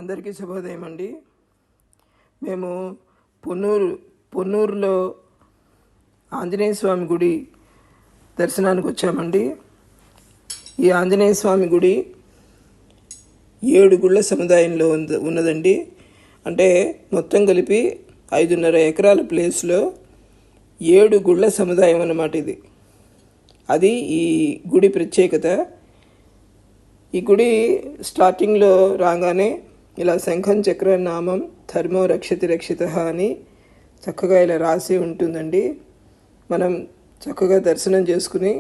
అందరికీ శుభోదయం అండి. మేము పొన్నూరులో ఆంజనేయ స్వామి గుడి దర్శనానికి వచ్చామండి. ఈ ఆంజనేయ స్వామి గుడి 7 గుళ్ళ సముదాయంలో ఉన్నదండి. అంటే మొత్తం కలిపి 5.5 ఎకరాల ప్లేస్లో 7 గుళ్ళ సముదాయం అన్నమాట ఇది. అది ఈ గుడి ప్రత్యేకత. ఈ గుడి స్టార్టింగ్లో రాగానే ఇలా శంఖం చక్ర నామం ధర్మో రక్షతి రక్షిత అని చక్కగా ఇలా రాసి ఉంటుందండి. మనం చక్కగా దర్శనం చేసుకుని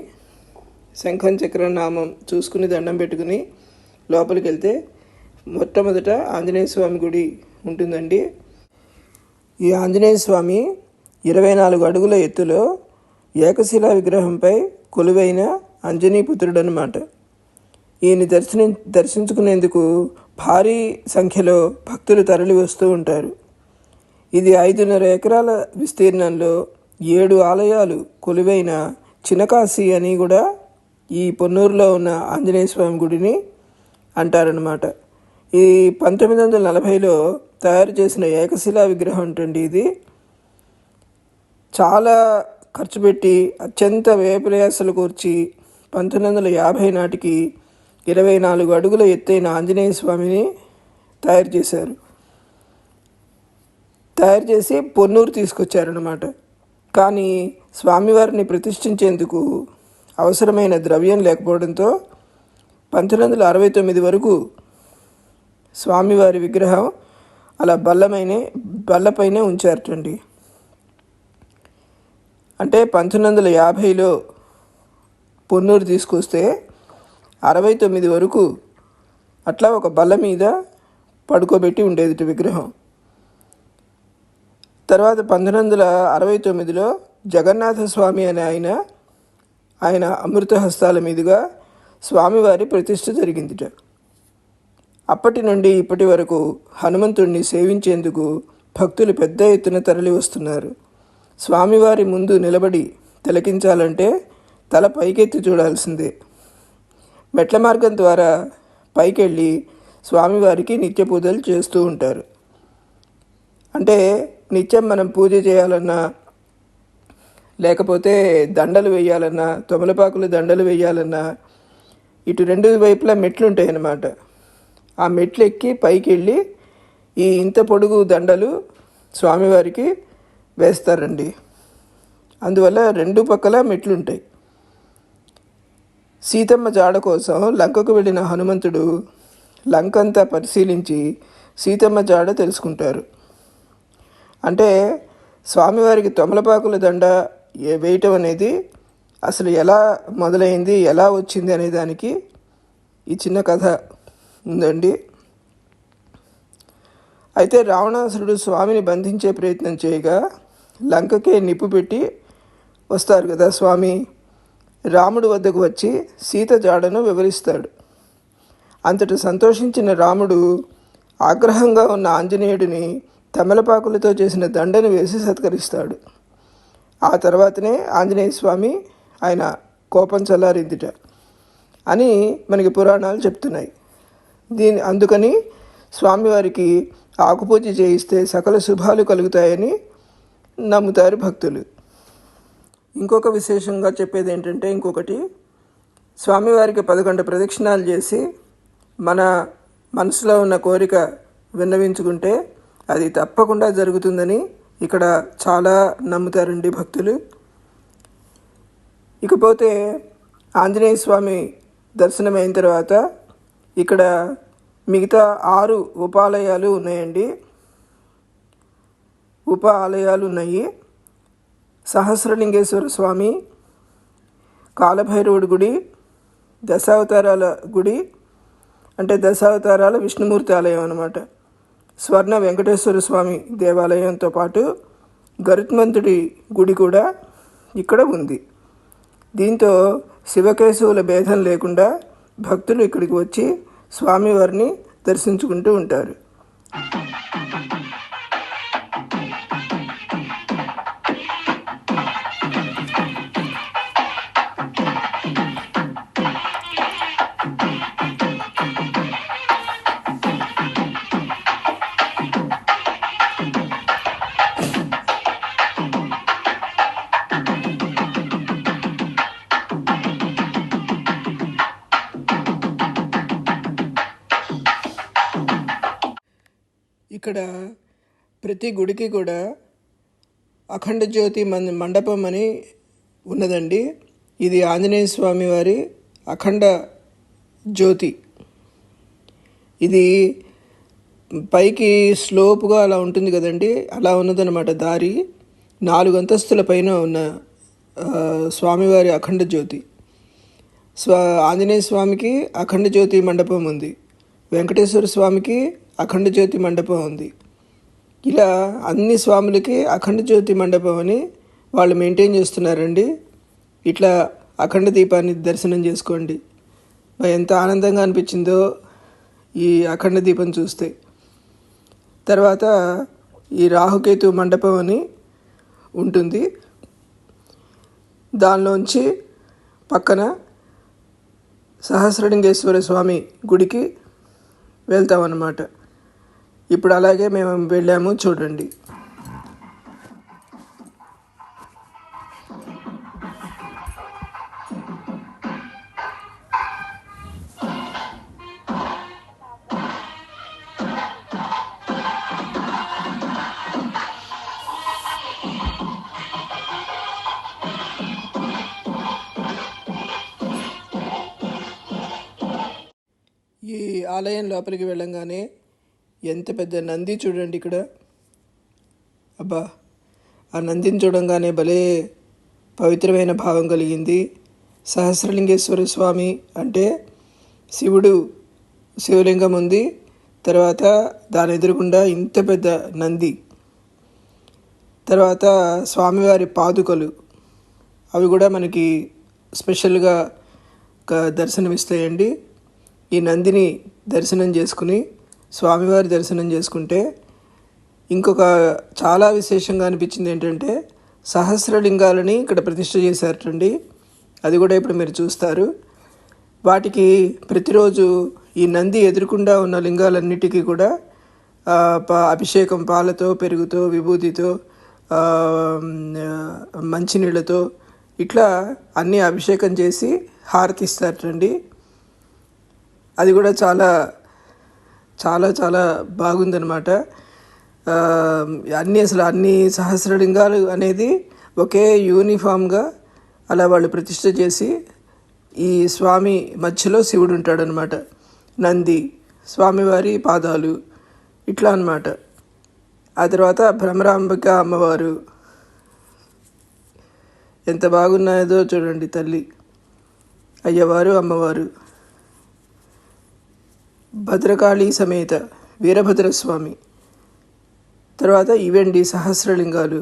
శంఖం చక్ర నామం చూసుకుని దండం పెట్టుకుని లోపలికి వెళ్తే మొట్టమొదట ఆంజనేయ స్వామి గుడి ఉంటుందండి. ఈ ఆంజనేయ స్వామి 24 అడుగుల ఎత్తులో ఏకశిలా విగ్రహంపై కొలువైన అంజనీపుత్రుడు అన్నమాట. ఈయన దర్శించుకునేందుకు భారీ సంఖ్యలో భక్తులు తరలి వస్తూ ఉంటారు. ఇది 5.5 ఎకరాల విస్తీర్ణంలో 7 ఆలయాలు కొలువైన చినకాశి అని కూడా ఈ పొన్నూరులో ఉన్న ఆంజనేయ స్వామి గుడిని అంటారనమాట. ఈ 1940లో తయారు చేసిన ఏకశిలా విగ్రహం ఉంటుంది. ఇది చాలా ఖర్చు పెట్టి అత్యంత వ్యయప్రయాసలు కూర్చి 1950 నాటికి 24 అడుగుల ఎత్తైన ఆంజనేయ స్వామిని తయారు చేసి పొన్నూరు తీసుకొచ్చారన్నమాట. కానీ స్వామివారిని ప్రతిష్ఠించేందుకు అవసరమైన ద్రవ్యం లేకపోవడంతో 1969 వరకు స్వామివారి విగ్రహం అలా బల్లపైనే ఉంచారటండి. అంటే 1950లో పొన్నూరు తీసుకొస్తే 69 వరకు అట్లా ఒక బల్ల మీద పడుకోబెట్టి ఉండేది విగ్రహం. తర్వాత 1969లో జగన్నాథ స్వామి అనే ఆయన అమృత హస్తాల మీదుగా స్వామివారి ప్రతిష్ఠ జరిగిందిట. అప్పటి నుండి ఇప్పటి వరకు హనుమంతుడిని సేవించేందుకు భక్తులు పెద్ద ఎత్తున తరలి వస్తున్నారు. స్వామివారి ముందు నిలబడి తిలకించాలంటే తల పైకెత్తి చూడాల్సిందే. మెట్ల మార్గం ద్వారా పైకెళ్ళి స్వామివారికి నిత్య పూజలు చేస్తూ ఉంటారు. అంటే నిత్యం మనం పూజ చేయాలన్నా, లేకపోతే దండలు వేయాలన్నా, తొమలపాకులు దండలు వేయాలన్నా ఇటు 2 వైపులా మెట్లు ఉంటాయి అన్నమాట. ఆ మెట్లు ఎక్కి పైకి వెళ్ళి ఈ ఇంత పొడుగు దండలు స్వామివారికి వేస్తారండి. అందువల్ల 2 పక్కల మెట్లుంటాయి. సీతమ్మ జాడ కోసం లంకకు వెళ్ళిన హనుమంతుడు లంకంతా పరిశీలించి సీతమ్మ జాడ తెలుసుకుంటారు. అంటే స్వామివారికి తొమలపాకుల దండ వేయటం అనేది అసలు ఎలా మొదలైంది, ఎలా వచ్చింది అనే దానికి ఈ చిన్న కథ ఉందండి. అయితే రావణాసురుడు స్వామిని బంధించే ప్రయత్నం చేయగా లంకకే నిప్పు పెట్టి వస్తారు కదా స్వామి. రాముడు వద్దకు వచ్చి సీత జాడను వివరిస్తాడు. అంతటి సంతోషించిన రాముడు ఆగ్రహంగా ఉన్న ఆంజనేయుడిని తమలపాకులతో చేసిన దండను వేసి సత్కరిస్తాడు. ఆ తర్వాతనే ఆంజనేయ స్వామి ఆయన కోపం చల్లారిందిట అని మనకి పురాణాలు చెప్తున్నాయి. అందుకని స్వామివారికి ఆకుపూజ చేయిస్తే సకల శుభాలు కలుగుతాయని నమ్ముతారు భక్తులు. ఇంకొక విశేషంగా చెప్పేది ఏంటంటే, స్వామివారికి 11 ప్రదక్షిణాలు చేసి మన మనసులో ఉన్న కోరిక విన్నవించుకుంటే అది తప్పకుండా జరుగుతుందని ఇక్కడ చాలా నమ్ముతారండి భక్తులు. ఇకపోతే ఆంజనేయ స్వామి దర్శనం అయిన తర్వాత ఇక్కడ మిగతా 6 ఉపాలయాలు ఉన్నాయండి. ఆలయాలు ఉన్నాయి. సహస్రలింగేశ్వర స్వామి, కాలభైరవుడి గుడి, దశావతారాల గుడి, అంటే దశావతారాల విష్ణుమూర్తి ఆలయం అన్నమాట. స్వర్ణ వెంకటేశ్వర స్వామి దేవాలయంతో పాటు గరుత్మంతుడి గుడి కూడా ఇక్కడ ఉంది. దీంతో శివకేశవుల భేదం లేకుండా భక్తులు ఇక్కడికి వచ్చి స్వామివారిని దర్శించుకుంటూ ఉంటారు. ఇక్కడ ప్రతి గుడికి కూడా అఖండ జ్యోతి మండపం అని ఉన్నదండి. ఇది ఆంజనేయ స్వామి వారి అఖండ జ్యోతి. ఇది పైకి స్లోపుగా అలా ఉంటుంది కదండి, అలా ఉన్నదన్నమాట దారి. 4 అంతస్తుల పైన ఉన్న స్వామివారి అఖండ జ్యోతి. ఆంజనేయ స్వామికి అఖండ జ్యోతి మండపం ఉంది, వెంకటేశ్వర స్వామికి అఖండ జ్యోతి మండపం ఉంది. ఇలా అన్ని స్వాములకి అఖండ జ్యోతి మండపం అని వాళ్ళు మెయింటైన్ చేస్తున్నారండి. ఇట్లా అఖండ దీపాన్ని దర్శనం చేసుకోండి. ఎంత ఆనందంగా అనిపించిందో ఈ అఖండ దీపం చూస్తే. తర్వాత ఈ రాహుకేతు మండపం అని ఉంటుంది, దానిలోంచి పక్కన సహస్రలింగేశ్వర స్వామి గుడికి వెళ్తామన్నమాట. ఇప్పుడు అలాగే మేము వెళ్ళాము, చూడండి. ఈ ఆలయం లోపలికి వెళ్ళంగానే ఎంత పెద్ద నంది చూడండి ఇక్కడ. అబ్బా, ఆ నందిని చూడంగానే భలే పవిత్రమైన భావం కలిగింది. సహస్రలింగేశ్వర స్వామి అంటే శివలింగం ఉంది, తర్వాత దాని ఎదురుగుండా ఇంత పెద్ద నంది, తర్వాత స్వామివారి పాదుకలు, అవి కూడా మనకి స్పెషల్గా దర్శనమిస్తాయండి. ఈ నందిని దర్శనం చేసుకుని స్వామివారి దర్శనం చేసుకుంటే ఇంకొక చాలా విశేషంగా అనిపించింది ఏంటంటే, సహస్రలింగాలని ఇక్కడ ప్రతిష్ఠ చేశారటండి. అది కూడా ఇప్పుడు మీరు చూస్తారు. వాటికి ప్రతిరోజు ఈ నంది ఎదురుకుండా ఉన్న లింగాలన్నిటికీ కూడా అభిషేకం పాలతో, పెరుగుతో, విభూతితో, మంచినీళ్ళతో ఇట్లా అన్నీ అభిషేకం చేసి హారతిస్తారటండి. అది కూడా చాలా చాలా చాలా బాగుందన్నమాట. అన్ని సహస్రలింగాలు అనేది ఒకే యూనిఫామ్గా అలా వాళ్ళు ప్రతిష్ఠ చేసి, ఈ స్వామి మధ్యలో శివుడు ఉంటాడనమాట, నంది, స్వామివారి పాదాలు, ఇట్లా అన్నమాట. ఆ తర్వాత భ్రమరాంబిక అమ్మవారు ఎంత బాగున్నాయో చూడండి. తల్లి, అయ్యవారు, అమ్మవారు, భద్రకాళి సమేత వీరభద్రస్వామి, తర్వాత ఇవండి సహస్రలింగాలు.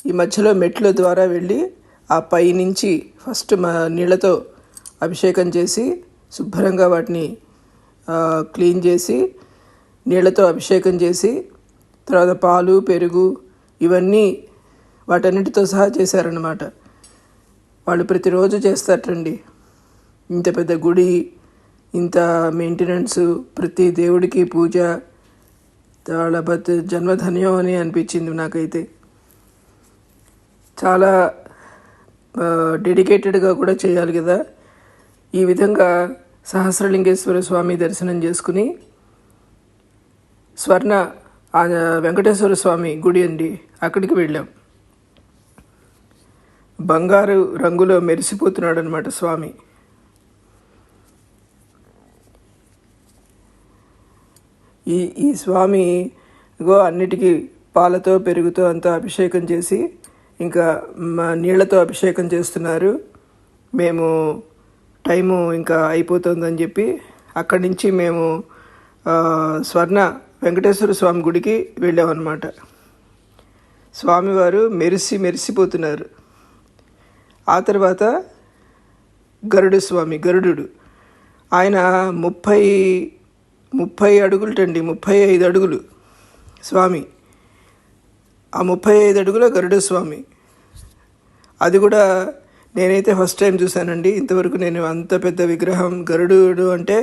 ఈ మధ్యలో మెట్ల ద్వారా వెళ్ళి ఆ పై నుంచి ఫస్ట్ నీళ్ళతో అభిషేకం చేసి శుభ్రంగా వాటిని క్లీన్ చేసి నీళ్ళతో అభిషేకం చేసి, తర్వాత పాలు, పెరుగు ఇవన్నీ వాటన్నిటితో సహా చేశారన్నమాట. వాళ్ళు ప్రతిరోజు చేస్తారండి. ఇంత పెద్ద గుడి, ఇంత మెయింటెనెన్స్, ప్రతి దేవుడికి పూజ, వాళ్ళ జన్మధన్యం అని అనిపించింది నాకైతే. చాలా డెడికేటెడ్గా కూడా చేయాలి కదా. ఈ విధంగా సహస్రలింగేశ్వర స్వామి దర్శనం చేసుకుని స్వర్ణ వెంకటేశ్వర స్వామి గుడి అండి, అక్కడికి వెళ్ళాం. బంగారు రంగులో మెరిసిపోతున్నాడు అనమాట స్వామి. ఈ స్వామి అన్నిటికీ పాలతో, పెరుగుతో అంతా అభిషేకం చేసి ఇంకా నీళ్లతో అభిషేకం చేస్తున్నారు. మేము టైము ఇంకా అయిపోతుందని చెప్పి అక్కడి నుంచి మేము స్వర్ణ వెంకటేశ్వర స్వామి గుడికి వెళ్ళామన్నమాట. స్వామివారు మెరిసిపోతున్నారు. ఆ తర్వాత గరుడు ఆయన 30 అడుగులటండి, 35 అడుగులు స్వామి. ఆ 35 అడుగుల గరుడ స్వామి. అది కూడా నేనైతే ఫస్ట్ టైం చూశానండి. ఇంతవరకు నేను అంత పెద్ద విగ్రహం, గరుడు అంటే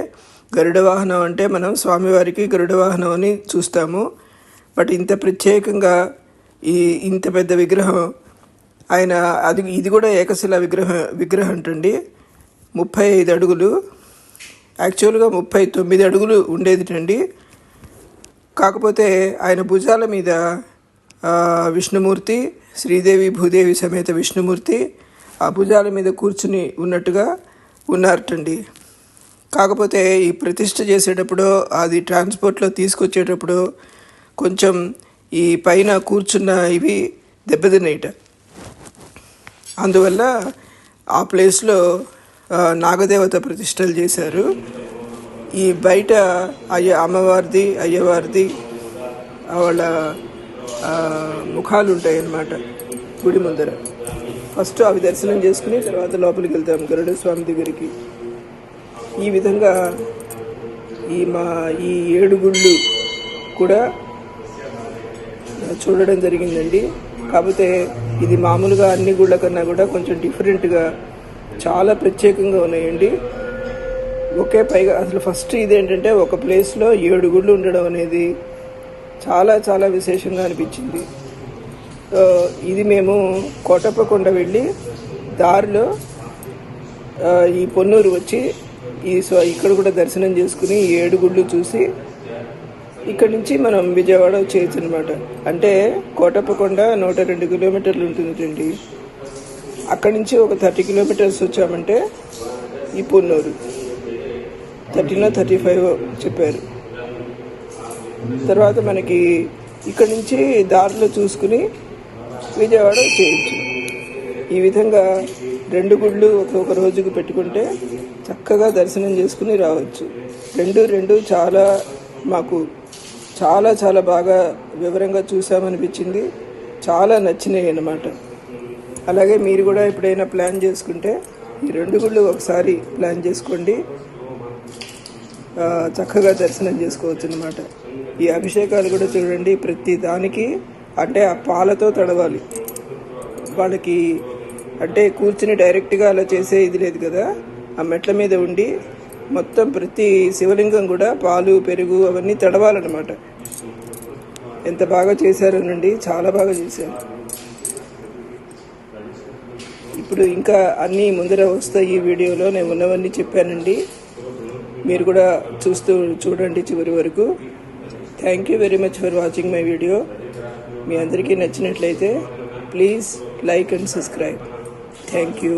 గరుడ వాహనం అంటే మనం స్వామివారికి గరుడ వాహనం అని చూస్తాము. బట్ ఇంత ప్రత్యేకంగా ఇంత పెద్ద విగ్రహం ఆయన, ఇది కూడా ఏకశిల విగ్రహం అంటండి. 35 అడుగులు, యాక్చువల్గా 39 అడుగులు ఉండేదిటండి. కాకపోతే ఆయన భుజాల మీద విష్ణుమూర్తి, శ్రీదేవి భూదేవి సమేత విష్ణుమూర్తి ఆ భుజాల మీద కూర్చుని ఉన్నట్టుగా ఉన్నారటండి. కాకపోతే ఈ ప్రతిష్ఠ చేసేటప్పుడు అది ట్రాన్స్పోర్ట్లో తీసుకొచ్చేటప్పుడు కొంచెం ఈ పైన కూర్చున్న ఇవి దెబ్బతిన్నాయిట. అందువల్ల ఆ ప్లేస్లో నాగదేవత ప్రతిష్టలు చేశారు. ఈ బయట అమ్మవారిది అయ్యవారిది వాళ్ళ ముఖాలు ఉంటాయి అన్నమాట గుడి ముందర. ఫస్ట్ అవి దర్శనం చేసుకుని తర్వాత లోపలికి వెళ్తాం గరుడ స్వామి దగ్గరికి. ఈ విధంగా ఈ 7 గుళ్ళు కూడా చూడడం జరిగిందండి. కాకపోతే ఇది మామూలుగా అన్ని గుళ్ళ కన్నా కూడా కొంచెం డిఫరెంట్గా చాలా ప్రత్యేకంగా ఉన్నాయండి. పైగా అసలు ఫస్ట్ ఇదేంటంటే ఒక ప్లేస్లో 7 గుళ్ళు ఉండడం అనేది చాలా చాలా విశేషంగా అనిపించింది. ఇది మేము కోటప్పకొండ వెళ్ళి దారిలో ఈ పొన్నూరు వచ్చి ఇక్కడ కూడా దర్శనం చేసుకుని 7 గుళ్ళు చూసి ఇక్కడి నుంచి మనం విజయవాడ వచ్చేయచ్చు అనమాట. అంటే కోటప్పకొండ 102 కిలోమీటర్లు ఉంటుందండి. అక్కడి నుంచి ఒక 30 కిలోమీటర్స్ వచ్చామంటే ఈ పొన్నూరు 35 చెప్పారు. తర్వాత మనకి ఇక్కడి నుంచి దారిలో చూసుకుని విజయవాడ చేయొచ్చు. ఈ విధంగా 2 గుళ్ళు ఒక్కొక్క రోజుకు పెట్టుకుంటే చక్కగా దర్శనం చేసుకుని రావచ్చు. రెండు చాలా మాకు చాలా చాలా బాగా వివరంగా చూసామనిపించింది. చాలా నచ్చినాయి అన్నమాట. అలాగే మీరు కూడా ఎప్పుడైనా ప్లాన్ చేసుకుంటే ఈ 2 గుళ్ళు ఒకసారి ప్లాన్ చేసుకోండి, చక్కగా దర్శనం చేసుకోవచ్చు అన్నమాట. ఈ అభిషేకాలు కూడా చూడండి, ప్రతి దానికి అంటే ఆ పాలతో తడవాలి. వాళ్ళకి అంటే కూర్చుని డైరెక్ట్గా అలా చేసే ఇది లేదు కదా, ఆ మెట్ల మీద ఉండి మొత్తం ప్రతి శివలింగం కూడా పాలు పెరుగు అవన్నీ తడవాలన్నమాట. ఎంత బాగా చేశారోనండి, చాలా బాగా చేశారు. ఇప్పుడు ఇంకా అన్నీ ముందర వస్తాయి. ఈ వీడియోలో నేను ఉన్నవన్నీ చెప్పానండి. మీరు కూడా చూడండి చివరి వరకు. Thank you very much for watching my video. మీ అందరికీ నచ్చినట్లయితే please like and subscribe. Thank you.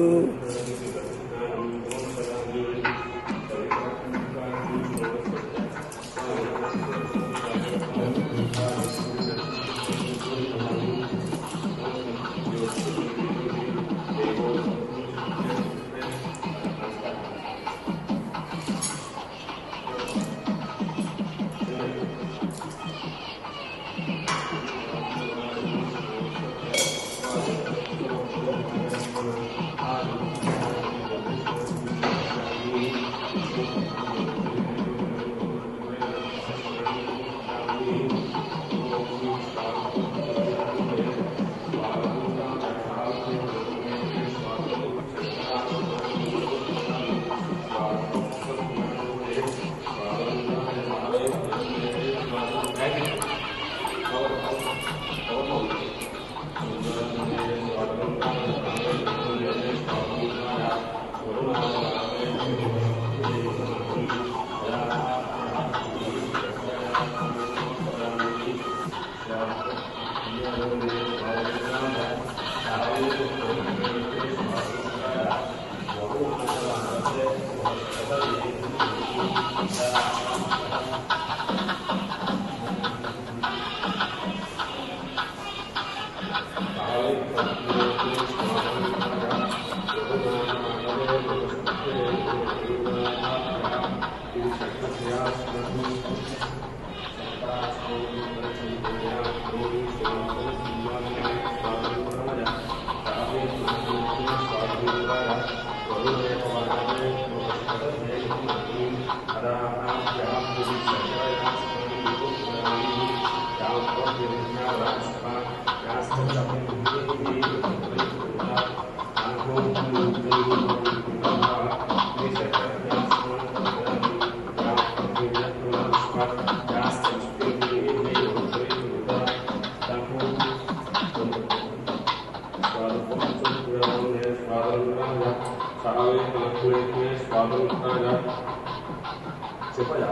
చెప్పాలి.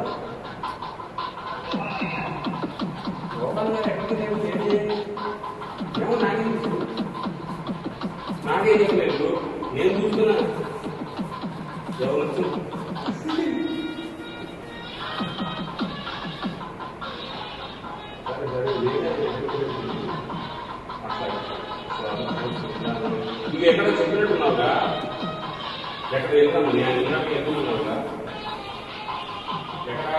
నాకేం చెప్పలేదు, నేను చూస్తున్నా ఎవరు నువ్వు ఎక్కడ చెప్పినట్టున్నావుగా, ఎక్కడ వెళ్తాము నేను ఇందాక వెళ్తున్నావుగా, ఎక్కడ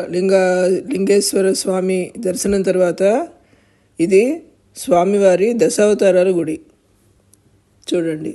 లింగేశ్వర స్వామి దర్శనం తర్వాత ఇది స్వామివారి దశావతారాల గుడి చూడండి.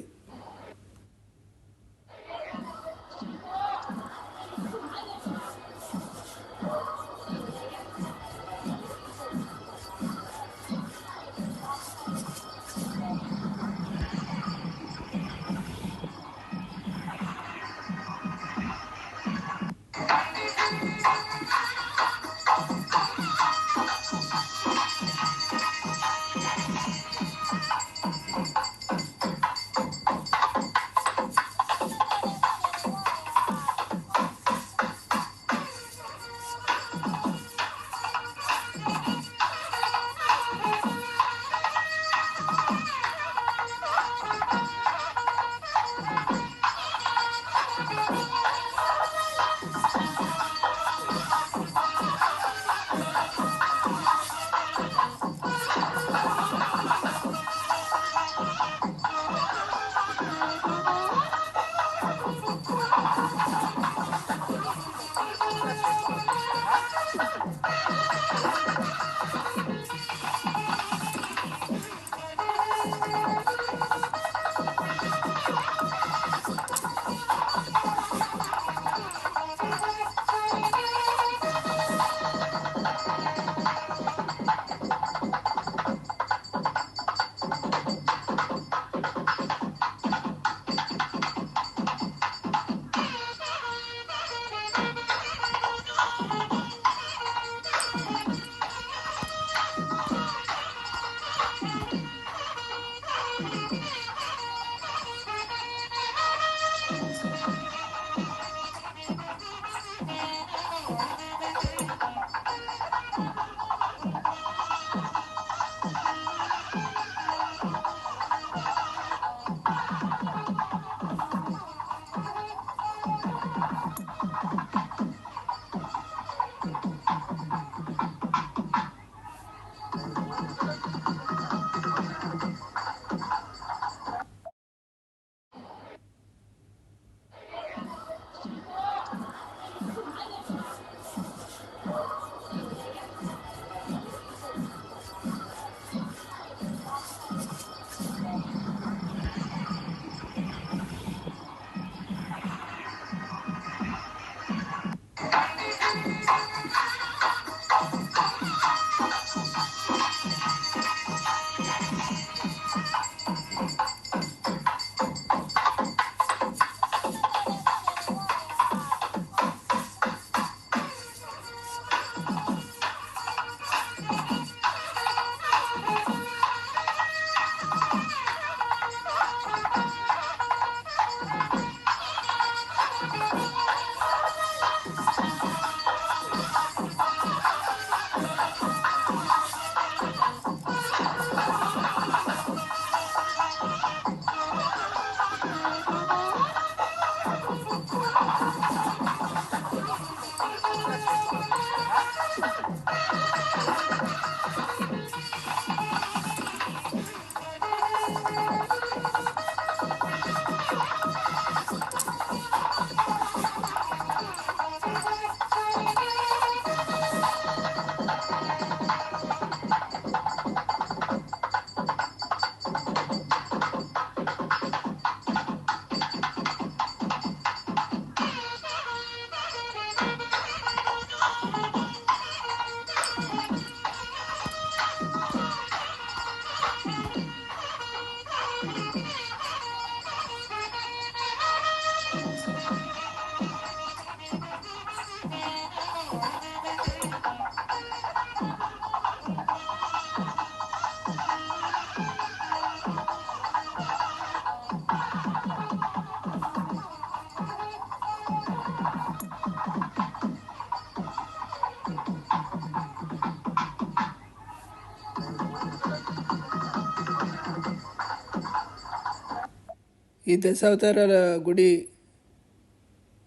ఈ దశావతారాల గుడి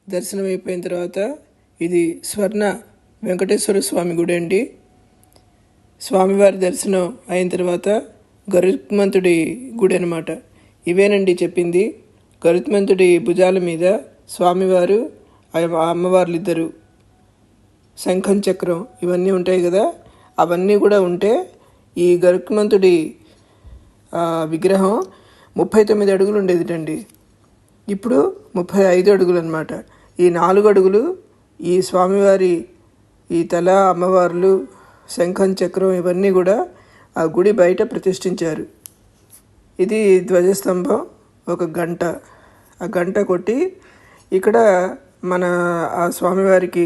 దర్శనం అయిపోయిన తర్వాత ఇది స్వర్ణ వెంకటేశ్వర స్వామి గుడి అండి. స్వామివారి దర్శనం అయిన తర్వాత గరుత్మంతుడి గుడి అనమాట. ఇవేనండి చెప్పింది. గరుత్మంతుడి భుజాల మీద స్వామివారు అమ్మవార్లు ఇద్దరు శంఖం చక్రం ఇవన్నీ ఉంటాయి కదా, అవన్నీ కూడా ఉంటే ఈ గరుత్మంతుడి విగ్రహం 39 అడుగులు ఉండేదిటండి. ఇప్పుడు 35 అడుగులు అనమాట. ఈ 4 అడుగులు ఈ స్వామివారి ఈ తల, అమ్మవార్లు, శంఖం చక్రం ఇవన్నీ కూడా ఆ గుడి బయట ప్రతిష్ఠించారు. ఇది ధ్వజస్తంభం, ఒక గంట. ఆ గంట కొట్టి ఇక్కడ మన ఆ స్వామివారికి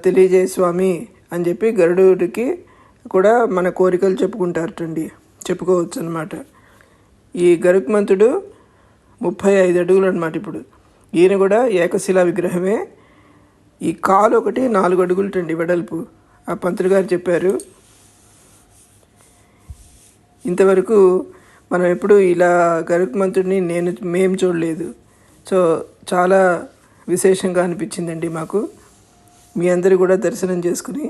తెలియజేయ స్వామి అని చెప్పి గరుడుడికి కూడా మన కోరికలు చెప్పుకోవచ్చు అనమాట. ఈ గరుత్మంతుడు 35 అడుగులు అనమాట. ఇప్పుడు ఈయన కూడా ఏకశిలా విగ్రహమే. ఈ కాలు ఒకటి 4 అడుగులటండి వెడల్పు. ఆ పంతులు గారు చెప్పారు. ఇంతవరకు మనం ఎప్పుడు ఇలా గరుత్మంతుడిని మేము చూడలేదు. సో చాలా విశేషంగా అనిపించిందండి మాకు. మీ అందరూ కూడా దర్శనం చేసుకుని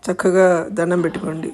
చక్కగా దండం పెట్టుకోండి.